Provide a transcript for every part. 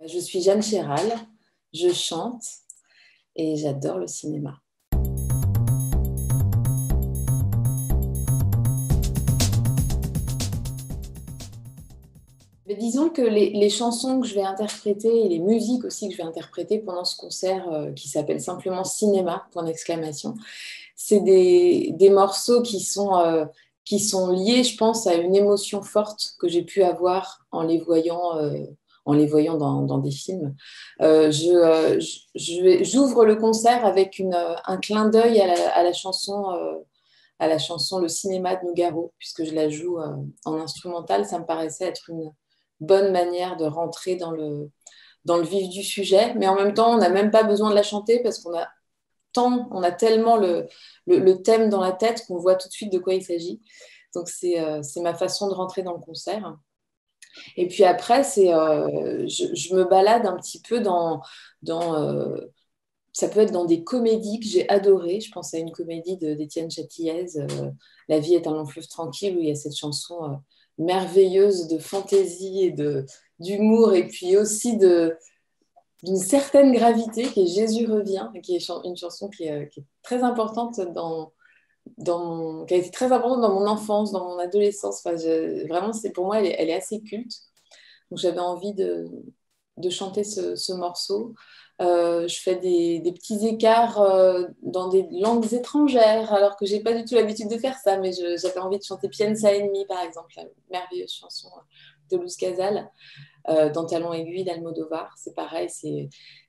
Je suis Jeanne Chéral, je chante et j'adore le cinéma. Mais disons que les chansons que je vais interpréter et les musiques aussi que je vais interpréter pendant ce concert qui s'appelle simplement Cinéma, point d'exclamation, c'est des morceaux qui sont liés, je pense, à une émotion forte que j'ai pu avoir en les voyant dans des films. J'ouvre le concert avec un clin d'œil à la chanson Le cinéma de Nougaro, puisque je la joue en instrumental. Ça me paraissait être une bonne manière de rentrer dans le vif du sujet, mais en même temps, on n'a même pas besoin de la chanter parce on a tellement le thème dans la tête qu'on voit tout de suite de quoi il s'agit. Donc, c'est ma façon de rentrer dans le concert. Et puis après, je me balade un petit peu ça peut être dans des comédies que j'ai adorées. Je pense à une comédie d'Étienne Châtillez, La vie est un long fleuve tranquille, où il y a cette chanson merveilleuse de fantaisie et d'humour, et puis aussi d'une certaine gravité, qui est Jésus revient, qui est une chanson qui est très importante qui a été très importante dans mon enfance, dans mon adolescence. Enfin, vraiment, pour moi, elle est assez culte. Donc j'avais envie de chanter ce morceau. Je fais des petits écarts dans des langues étrangères, alors que j'ai pas du tout l'habitude de faire ça, mais j'avais envie de chanter Piensa en mí, par exemple, la merveilleuse chanson de Luz Casal, dans Talons aiguilles d'Almodovar. C'est pareil,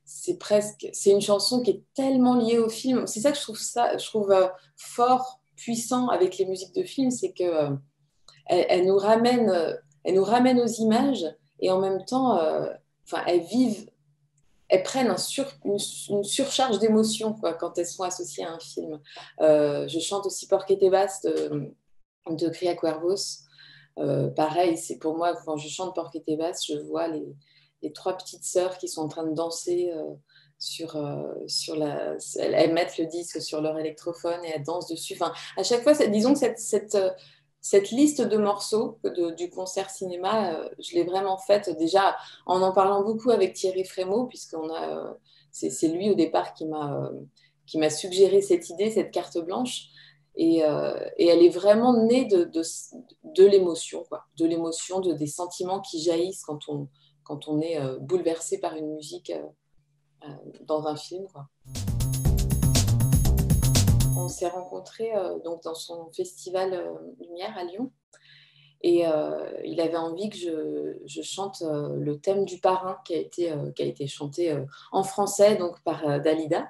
c'est une chanson qui est tellement liée au film. C'est ça que je trouve fort, puissant avec les musiques de film, c'est que elles nous ramènent aux images et en même temps, enfin, elles prennent une surcharge d'émotions quoi, quand elles sont associées à un film. Je chante aussi Porque te vas de Cria Cuervos. Pareil, c'est pour moi, quand je chante Porque te vas, je vois les trois petites sœurs qui sont en train de danser sur elles mettent le disque sur leur électrophone et elles dansent dessus. Enfin, à chaque fois, disons que cette liste de morceaux du concert cinéma, je l'ai vraiment faite déjà en parlant beaucoup avec Thierry Frémaux, c'est lui au départ qui m'a suggéré cette idée, cette carte blanche. Et elle est vraiment née de l'émotion, quoi, de l'émotion, des sentiments qui jaillissent quand on est bouleversé par une musique dans un film, quoi. On s'est rencontrés donc dans son festival Lumière à Lyon. Et il avait envie que je chante le thème du parrain qui a été chanté en français donc par Dalida.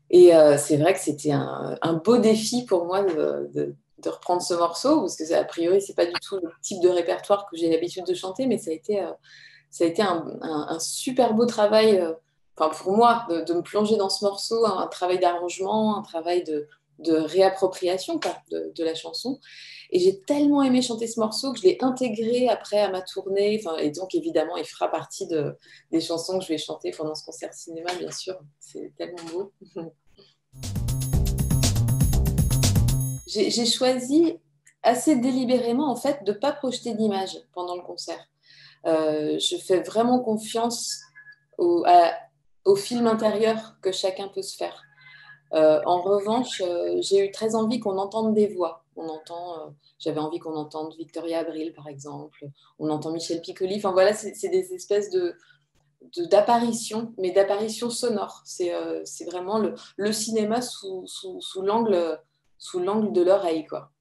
Et c'est vrai que c'était un beau défi pour moi de reprendre ce morceau, parce que a priori, c'est pas du tout le type de répertoire que j'ai l'habitude de chanter, mais ça a été un super beau travail, enfin pour moi, de me plonger dans ce morceau, un travail d'arrangement, un travail de réappropriation quoi, de la chanson. Et j'ai tellement aimé chanter ce morceau que je l'ai intégré après à ma tournée. Enfin, et donc, évidemment, il fera partie des chansons que je vais chanter pendant ce concert cinéma, bien sûr. C'est tellement beau. J'ai choisi assez délibérément, en fait, de ne pas projeter d'image pendant le concert. Je fais vraiment confiance au film intérieur que chacun peut se faire. En revanche, j'ai eu très envie qu'on entende des voix. J'avais envie qu'on entende Victoria Abril, par exemple. On entend Michel Piccoli. Enfin voilà, c'est des espèces d'apparitions, mais d'apparitions sonores. C'est vraiment le cinéma sous l'angle de l'oreille, quoi.